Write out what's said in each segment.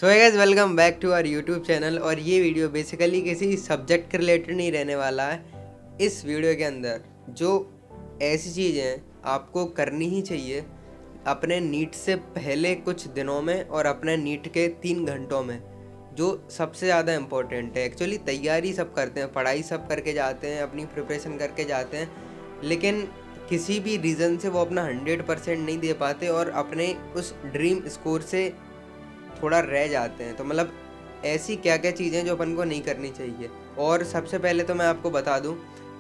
So guys welcome back to our YouTube channel. और ये video basically किसी subject के रिलेटेड नहीं रहने वाला है। इस वीडियो के अंदर जो ऐसी चीज़ें आपको करनी ही चाहिए अपने नीट से पहले कुछ दिनों में और अपने नीट के 3 घंटों में, जो सबसे ज़्यादा इम्पोर्टेंट है। एक्चुअली तैयारी सब करते हैं, पढ़ाई सब करके जाते हैं, अपनी प्रिपरेशन करके जाते हैं, लेकिन किसी भी रीज़न से वो अपना 100% नहीं दे पाते और अपने उस ड्रीम स्कोर से थोड़ा रह जाते हैं। तो मतलब ऐसी क्या क्या चीज़ें जो अपन को नहीं करनी चाहिए। और सबसे पहले तो मैं आपको बता दूं,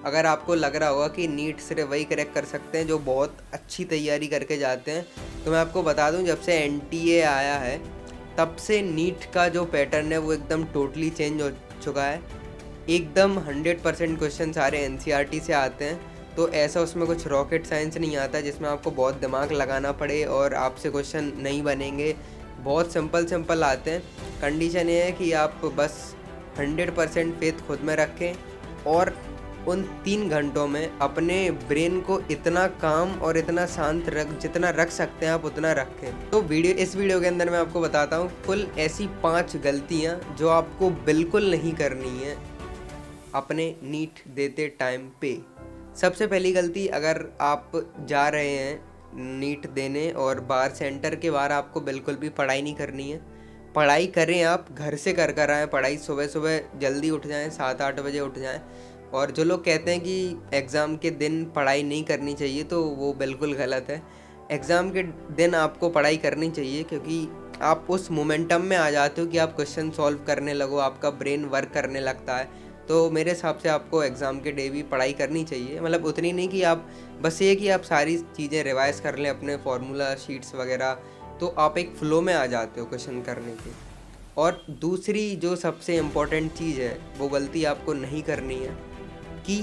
अगर आपको लग रहा होगा कि नीट सिर्फ वही क्रैक कर सकते हैं जो बहुत अच्छी तैयारी करके जाते हैं, तो मैं आपको बता दूं जब से NTA आया है तब से नीट का जो पैटर्न है वो एकदम टोटली चेंज हो चुका है। एकदम 100% क्वेश्चन सारे NCERT से आते हैं। तो ऐसा उसमें कुछ रॉकेट साइंस नहीं आता जिसमें आपको बहुत दिमाग लगाना पड़े और आपसे क्वेश्चन नहीं बनेंगे। बहुत सिंपल आते हैं। कंडीशन ये है कि आप बस 100% फेथ खुद में रखें और उन 3 घंटों में अपने ब्रेन को इतना काम और इतना शांत जितना रख सकते हैं आप उतना रखें। तो इस वीडियो के अंदर मैं आपको बताता हूँ कुल ऐसी 5 गलतियाँ जो आपको बिल्कुल नहीं करनी है अपने नीट देते टाइम पे। सबसे पहली गलती, अगर आप जा रहे हैं नीट देने और बाहर सेंटर के बाहर आपको बिल्कुल भी पढ़ाई नहीं करनी है। पढ़ाई करें, आप घर से कर आएँ पढ़ाई। सुबह जल्दी उठ जाएं, 7-8 बजे उठ जाएं। और जो लोग कहते हैं कि एग्ज़ाम के दिन पढ़ाई नहीं करनी चाहिए, तो वो बिल्कुल गलत है। एग्ज़ाम के दिन आपको पढ़ाई करनी चाहिए क्योंकि आप उस मोमेंटम में आ जाते हो कि आप क्वेश्चन सॉल्व करने लगो, आपका ब्रेन वर्क करने लगता है। तो मेरे हिसाब से आपको एग्ज़ाम के डे भी पढ़ाई करनी चाहिए। मतलब उतनी नहीं कि आप बस ये कि आप सारी चीज़ें रिवाइज़ कर लें, अपने फार्मूला शीट्स वगैरह, तो आप एक फ़्लो में आ जाते हो क्वेश्चन करने के। और दूसरी जो सबसे इम्पॉर्टेंट चीज़ है, वो गलती आपको नहीं करनी है कि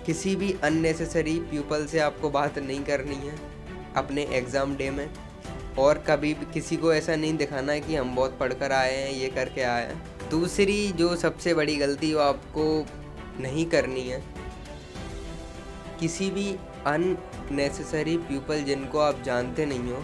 किसी भी अननेसेसरी पीपल से आपको बात नहीं करनी है अपने एग्ज़ाम डे में। और कभी भी किसी को ऐसा नहीं दिखाना है कि हम बहुत पढ़कर आए हैं, ये करके आए हैं। दूसरी जो सबसे बड़ी गलती वो आपको नहीं करनी है, किसी भी अननेसेसरी पीपल जिनको आप जानते नहीं हो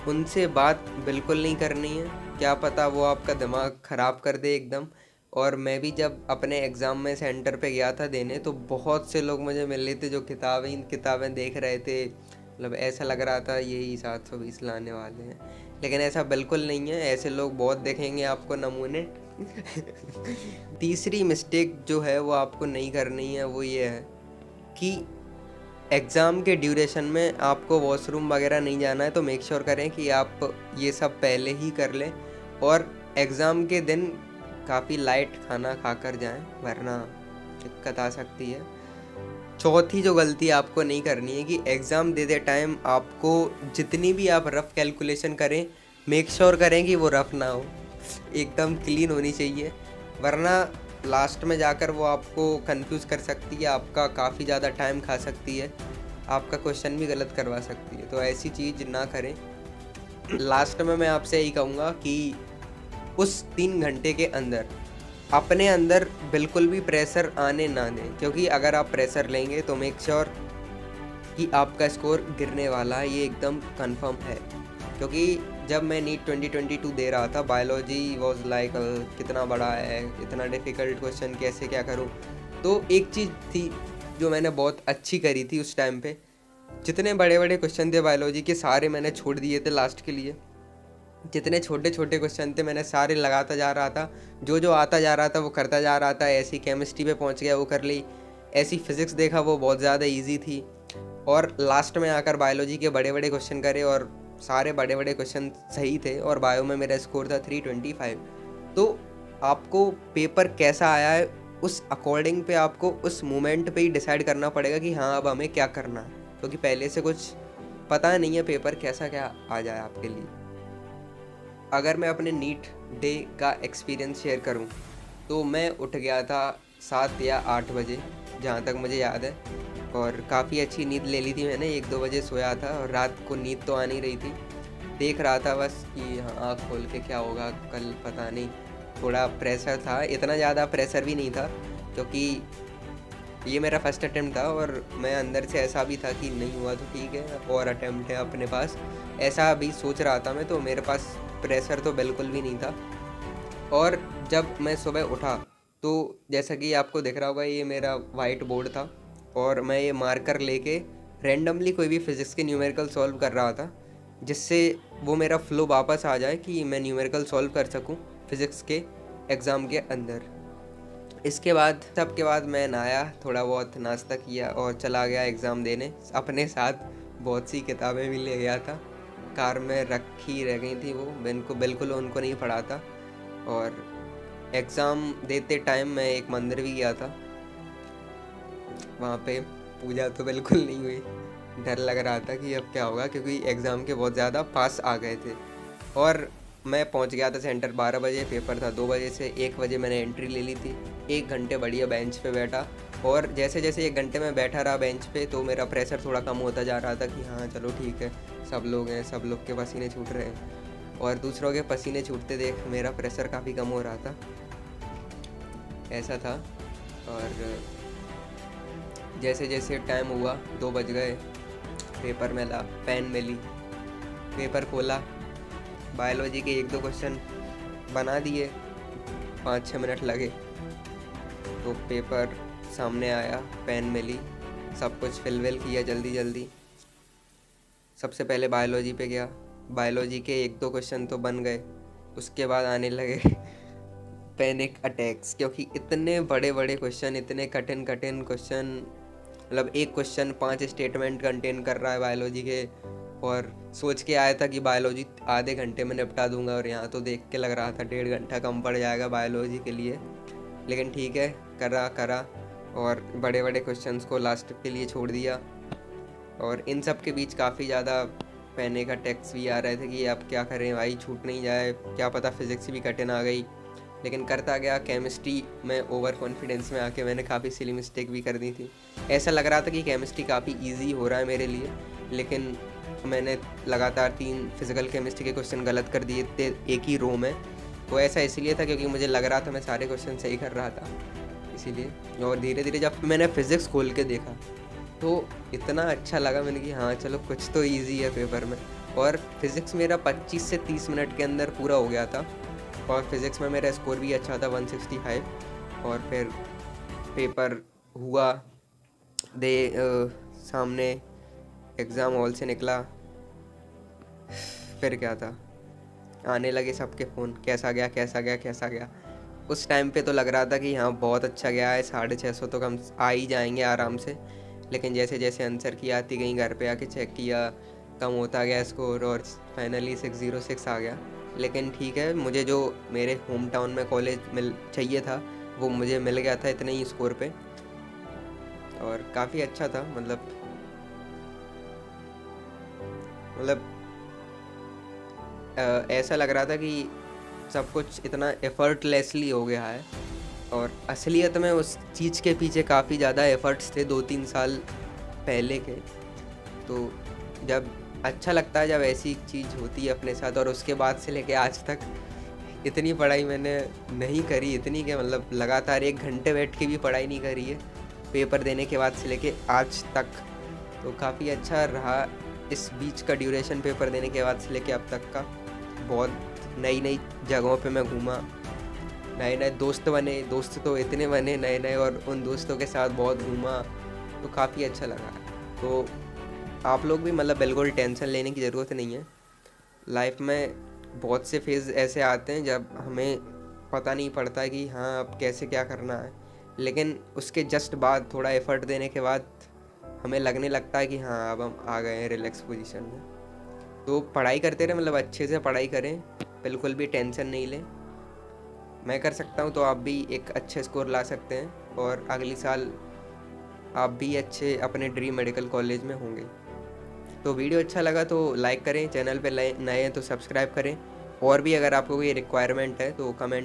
उनसे बात बिल्कुल नहीं करनी है। क्या पता वो आपका दिमाग ख़राब कर दे एकदम। और मैं भी जब अपने एग्ज़ाम में सेंटर पे गया था देने, तो बहुत से लोग मुझे मिल रहे थे जो किताबें देख रहे थे। मतलब ऐसा लग रहा था यही 720 लाने वाले हैं, लेकिन ऐसा बिल्कुल नहीं है। ऐसे लोग बहुत देखेंगे आपको नमूने। तीसरी मिस्टेक जो है वो आपको नहीं करनी है, वो ये है कि एग्ज़ाम के ड्यूरेशन में आपको वॉशरूम वगैरह नहीं जाना है। तो मेक श्योर करें कि आप ये सब पहले ही कर लें और एग्ज़ाम के दिन काफ़ी लाइट खाना खाकर जाएं, वरना दिक्कत आ सकती है। चौथी जो गलती आपको नहीं करनी है कि एग्ज़ाम देते टाइम आपको जितनी भी आप रफ़ कैलकुलेशन करें, मेक श्योर करें कि वो रफ़ ना हो, एकदम क्लीन होनी चाहिए, वरना लास्ट में जाकर वो आपको कंफ्यूज कर सकती है, आपका काफ़ी ज़्यादा टाइम खा सकती है, आपका क्वेश्चन भी गलत करवा सकती है। तो ऐसी चीज़ ना करें। लास्ट में मैं आपसे यही कहूँगा कि उस 3 घंटे के अंदर अपने अंदर बिल्कुल भी प्रेशर आने ना दें, क्योंकि अगर आप प्रेशर लेंगे तो मेक श्योर कि आपका स्कोर गिरने वाला है, ये एकदम कंफर्म है। क्योंकि जब मैं नीट 2022 दे रहा था, बायोलॉजी वॉज लाइक कितना बड़ा है, इतना डिफ़िकल्ट क्वेश्चन, कैसे क्या करूं। तो एक चीज़ थी जो मैंने बहुत अच्छी करी थी उस टाइम पे, जितने बड़े बड़े क्वेश्चन थे बायोलॉजी के सारे मैंने छोड़ दिए थे लास्ट के लिए। जितने छोटे छोटे क्वेश्चन थे मैंने सारे लगाता जा रहा था, जो आता जा रहा था वो करता जा रहा था। ऐसी केमिस्ट्री पे पहुंच गया, वो कर ली। ऐसी फिज़िक्स देखा, वो बहुत ज़्यादा इजी थी। और लास्ट में आकर बायोलॉजी के बड़े बड़े क्वेश्चन करे और सारे बड़े बड़े क्वेश्चन सही थे और बायो में मेरा स्कोर था 325। तो आपको पेपर कैसा आया है उस अकॉर्डिंग पे आपको उस मोमेंट पे ही डिसाइड करना पड़ेगा कि हाँ अब हमें क्या करना है, क्योंकि पहले से कुछ पता नहीं है पेपर कैसा क्या आ जाए आपके लिए। अगर मैं अपने नीट डे का एक्सपीरियंस शेयर करूं, तो मैं उठ गया था 7 या 8 बजे, जहां तक मुझे याद है। और काफ़ी अच्छी नींद ले ली थी मैंने, 1-2 बजे सोया था और रात को नींद तो आ नहीं रही थी। देख रहा था बस कि हाँ आँख खोल के क्या होगा कल, पता नहीं। थोड़ा प्रेशर था, इतना ज़्यादा प्रेशर भी नहीं था क्योंकि ये मेरा फर्स्ट अटैम्प्ट था। और मैं अंदर से ऐसा भी था कि नहीं हुआ तो ठीक है, और अटैम्प्ट है अपने पास, ऐसा भी सोच रहा था मैं। तो मेरे पास प्रेशर तो बिल्कुल भी नहीं था। और जब मैं सुबह उठा तो जैसा कि आपको दिख रहा होगा, ये मेरा वाइट बोर्ड था और मैं ये मार्कर लेके रैंडमली कोई भी फिज़िक्स के न्यूमेरिकल सॉल्व कर रहा था, जिससे वो मेरा फ्लो वापस आ जाए कि मैं न्यूमेरिकल सॉल्व कर सकूं फिज़िक्स के एग्ज़ाम के अंदर। इसके बाद सबके बाद मैं नहाया, थोड़ा बहुत नाश्ता किया और चला गया एग्ज़ाम देने। अपने साथ बहुत सी किताबें भी ले गया था, कार में रखी रह गई थी, वो बिल्कुल उनको नहीं पढ़ा था। और एग्ज़ाम देते टाइम मैं एक मंदिर भी गया था, वहाँ पे पूजा तो बिल्कुल नहीं हुई, डर लग रहा था कि अब क्या होगा, क्योंकि एग्ज़ाम के बहुत ज़्यादा पास आ गए थे। और मैं पहुँच गया था सेंटर 12 बजे, पेपर था 2 बजे से 1 बजे मैंने एंट्री ले ली थी। 1 घंटे बढ़िया बेंच पे बैठा और जैसे जैसे 1 घंटे में बैठा रहा बेंच पे तो मेरा प्रेशर थोड़ा कम होता जा रहा था कि हाँ चलो ठीक है, सब लोग हैं, सब लोग के पसीने छूट रहे हैं। और दूसरों के पसीने छूटते देख मेरा प्रेशर काफ़ी कम हो रहा था, ऐसा था। और जैसे जैसे टाइम हुआ 2 बज गए, पेपर मिला, पेन मिली, पेपर खोला, बायोलॉजी के 1-2 क्वेश्चन बना दिए, 5-6 मिनट लगे। तो पेपर सामने आया, पेन मिली, सब कुछ फिल विल किया जल्दी जल्दी। सबसे पहले बायोलॉजी पे गया, बायोलॉजी के 1-2 क्वेश्चन तो बन गए। उसके बाद आने लगे पैनिक अटैक्स, क्योंकि इतने बड़े बड़े क्वेश्चन, इतने कठिन कठिन क्वेश्चन, मतलब एक क्वेश्चन 5 स्टेटमेंट कंटेन कर रहा है बायोलॉजी के। और सोच के आया था कि बायोलॉजी आधे घंटे में निपटा दूंगा, और यहाँ तो देख के लग रहा था 1.5 घंटा कम पड़ जाएगा बायोलॉजी के लिए। लेकिन ठीक है, करा और बड़े बड़े क्वेश्चंस को लास्ट के लिए छोड़ दिया। और इन सब के बीच काफ़ी ज़्यादा पैनिक अटैक्स भी आ रहे थे कि अब क्या करें भाई, छूट नहीं जाए, क्या पता फिज़िक्स भी कठिन आ गई। लेकिन करता गया। केमिस्ट्री में ओवर कॉन्फिडेंस में आके मैंने काफ़ी सिली मिस्टेक भी कर दी थी। ऐसा लग रहा था कि केमिस्ट्री काफ़ी इजी हो रहा है मेरे लिए, लेकिन मैंने लगातार 3 फिज़िकल केमिस्ट्री के क्वेश्चन गलत कर दिए थे एक ही रो में। तो ऐसा इसलिए था क्योंकि मुझे लग रहा था मैं सारे क्वेश्चन सही कर रहा था, इसीलिए। और धीरे धीरे जब मैंने फ़िज़िक्स खोल के देखा तो इतना अच्छा लगा मैंने कि हाँ चलो कुछ तो ईजी है पेपर में। और फिज़िक्स मेरा 25 से 30 मिनट के अंदर पूरा हो गया था, और फिज़िक्स में मेरा स्कोर भी अच्छा था 165। और फिर पेपर हुआ, सामने एग्ज़ाम हॉल से निकला, फिर क्या था, आने लगे सबके फ़ोन, कैसा गया कैसा गया कैसा गया। उस टाइम पे तो लग रहा था कि हाँ बहुत अच्छा गया है, 650 तो कम आ ही जाएंगे आराम से। लेकिन जैसे जैसे आंसर की आती गई, घर पे आके चेक किया, कम होता गया स्कोर, और फाइनली 606 आ गया। लेकिन ठीक है, मुझे जो मेरे होम टाउन में कॉलेज चाहिए था वो मुझे मिल गया था इतने ही स्कोर पे, और काफ़ी अच्छा था। मतलब ऐसा लग रहा था कि सब कुछ इतना एफर्टलेसली हो गया है, और असलियत में उस चीज़ के पीछे काफ़ी ज़्यादा एफ़र्ट्स थे 2-3 साल पहले के। तो जब अच्छा लगता है जब ऐसी चीज़ होती है अपने साथ। और उसके बाद से लेके आज तक इतनी पढ़ाई मैंने नहीं करी, इतनी कि मतलब लगातार 1 घंटे बैठ के भी पढ़ाई नहीं करी है पेपर देने के बाद से लेके आज तक। तो काफ़ी अच्छा रहा इस बीच का ड्यूरेशन, पेपर देने के बाद से लेके अब तक का। बहुत नई नई जगहों पे मैं घूमा, नए नए दोस्त बने, दोस्त तो इतने बने नए नए, और उन दोस्तों के साथ बहुत घूमा, तो काफ़ी अच्छा लगा। तो आप लोग भी मतलब बिल्कुल टेंशन लेने की ज़रूरत नहीं है। लाइफ में बहुत से फेज़ ऐसे आते हैं जब हमें पता नहीं पड़ता कि हाँ अब कैसे क्या करना है, लेकिन उसके जस्ट बाद थोड़ा एफ़र्ट देने के बाद हमें लगने लगता है कि हाँ अब हम आ गए हैं रिलैक्स पोजीशन में। तो पढ़ाई करते रहे, मतलब अच्छे से पढ़ाई करें, बिल्कुल भी टेंशन नहीं लें। मैं कर सकता हूँ तो आप भी एक अच्छे स्कोर ला सकते हैं, और अगली साल आप भी अच्छे अपने ड्रीम मेडिकल कॉलेज में होंगे। तो वीडियो अच्छा लगा तो लाइक करें, चैनल पे नए हैं तो सब्सक्राइब करें, और भी अगर आपको कोई रिक्वायरमेंट है तो कमेंट